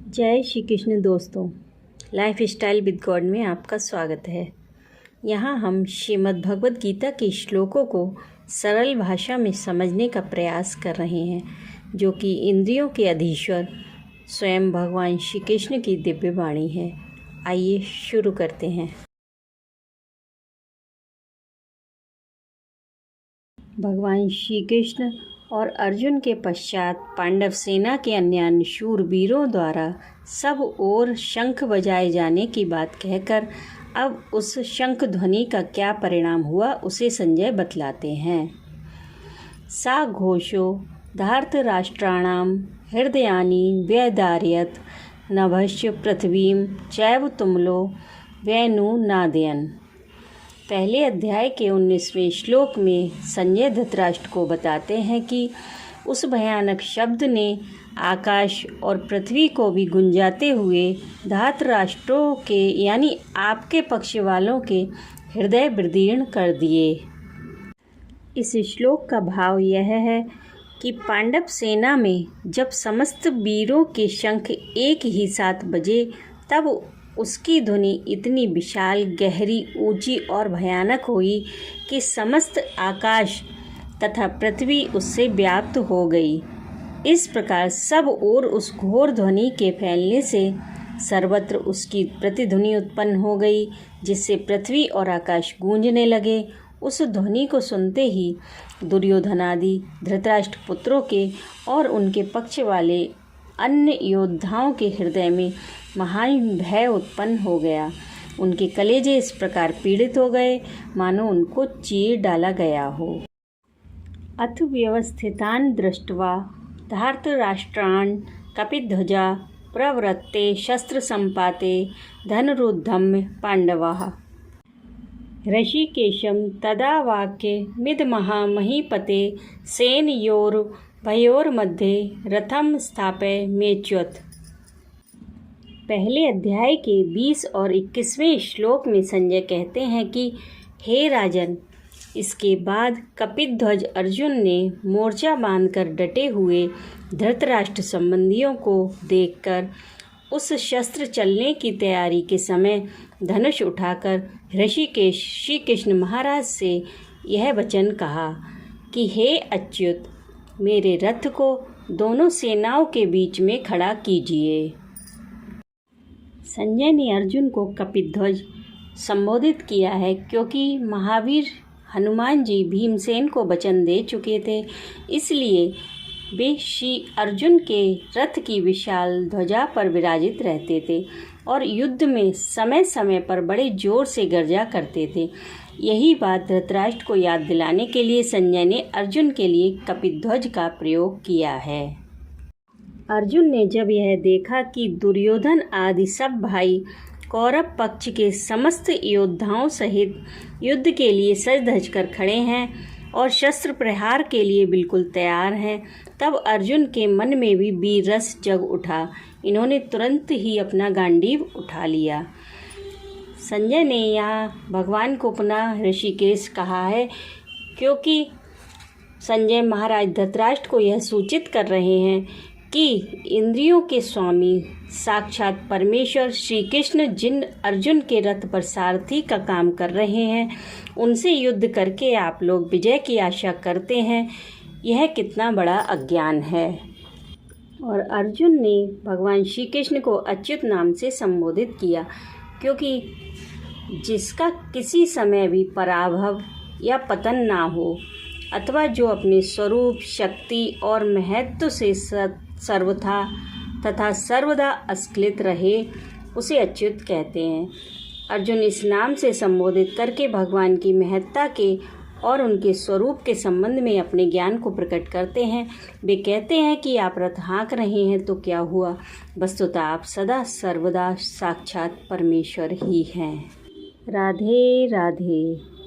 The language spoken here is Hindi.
जय श्री कृष्ण दोस्तों, लाइफ स्टाइल विद गॉड में आपका स्वागत है। यहाँ हम श्रीमद् भगवद गीता के श्लोकों को सरल भाषा में समझने का प्रयास कर रहे हैं, जो कि इंद्रियों के अधीश्वर स्वयं भगवान श्री कृष्ण की दिव्य वाणी है। आइए शुरू करते हैं। भगवान श्री कृष्ण और अर्जुन के पश्चात पांडव सेना के अन्य शूरवीरों द्वारा सब ओर शंख बजाए जाने की बात कहकर अब उस शंख ध्वनि का क्या परिणाम हुआ उसे संजय बतलाते हैं। सा घोषो धार्तराष्ट्राणाम हृदयानि व्यदारयत् नभश्च पृथ्वीं चैव तुमलो वैनुनादयन्। पहले अध्याय के 19वें श्लोक में संजय धृतराष्ट्र को बताते हैं कि उस भयानक शब्द ने आकाश और पृथ्वी को भी गुंजाते हुए धार्तराष्ट्रों के यानी आपके पक्ष वालों के हृदय विदीर्ण कर दिए। इस श्लोक का भाव यह है कि पांडव सेना में जब समस्त वीरों के शंख एक ही साथ बजे तब उसकी ध्वनि इतनी विशाल, गहरी, ऊंची और भयानक हुई कि समस्त आकाश तथा पृथ्वी उससे व्याप्त हो गई। इस प्रकार सब ओर उस घोर ध्वनि के फैलने से सर्वत्र उसकी प्रतिध्वनि उत्पन्न हो गई, जिससे पृथ्वी और आकाश गूंजने लगे। उस ध्वनि को सुनते ही दुर्योधनादि धृतराष्ट्र पुत्रों के और उनके पक्ष वाले अन्य योद्धाओं के हृदय में महान भय उत्पन्न हो गया। उनके कलेजे इस प्रकार पीड़ित हो गए मानो उनको चीर डाला गया हो। अथ व्यवस्थितान् दृष्ट्वा धार्तराष्ट्रान् कपिध्वजा प्रवृत्ते शस्त्र संपाते धनुरुद्धम्य पांडवाः। ऋषिकेशं तदा वाक्य मिदमहा महीपते सेनयोरुभयोर्मध्ये रथं स्थापय मेच्युत। पहले अध्याय के 20 और 21वें श्लोक में संजय कहते हैं कि हे राजन, इसके बाद कपिध्वज अर्जुन ने मोर्चा बांधकर डटे हुए धृतराष्ट्र संबंधियों को देखकर उस शस्त्र चलने की तैयारी के समय धनुष उठाकर ऋषिकेश श्री कृष्ण महाराज से यह वचन कहा कि हे अच्युत, मेरे रथ को दोनों सेनाओं के बीच में खड़ा कीजिए। संजय ने अर्जुन को कपिध्वज संबोधित किया है क्योंकि महावीर हनुमान जी भीमसेन को वचन दे चुके थे, इसलिए वे श्री अर्जुन के रथ की विशाल ध्वजा पर विराजित रहते थे और युद्ध में समय समय पर बड़े जोर से गर्जा करते थे। यही बात धृतराष्ट्र को याद दिलाने के लिए संजय ने अर्जुन के लिए कपिध्वज का प्रयोग किया है। अर्जुन ने जब यह देखा कि दुर्योधन आदि सब भाई कौरव पक्ष के समस्त योद्धाओं सहित युद्ध के लिए सज धज कर खड़े हैं और शस्त्र प्रहार के लिए बिल्कुल तैयार हैं, तब अर्जुन के मन में भी वीर रस जग उठा। इन्होंने तुरंत ही अपना गांडीव उठा लिया। संजय ने यहाँ भगवान को पुनः ऋषिकेश कहा है क्योंकि संजय महाराज धृतराष्ट्र को यह सूचित कर रहे हैं कि इंद्रियों के स्वामी साक्षात परमेश्वर श्री कृष्ण जिन अर्जुन के रथ पर सारथी का काम कर रहे हैं, उनसे युद्ध करके आप लोग विजय की आशा करते हैं, यह कितना बड़ा अज्ञान है। और अर्जुन ने भगवान श्री कृष्ण को अच्युत नाम से संबोधित किया क्योंकि जिसका किसी समय भी पराभव या पतन ना हो अथवा जो अपने स्वरूप, शक्ति और महत्व से सर्वथा तथा सर्वदा अस्खलित रहे, उसे अच्युत कहते हैं। अर्जुन इस नाम से संबोधित करके भगवान की महत्ता के और उनके स्वरूप के संबंध में अपने ज्ञान को प्रकट करते हैं। वे कहते हैं कि आप रथ हाँक रहे हैं तो क्या हुआ, वस्तुतः आप सदा सर्वदा साक्षात परमेश्वर ही हैं। राधे राधे।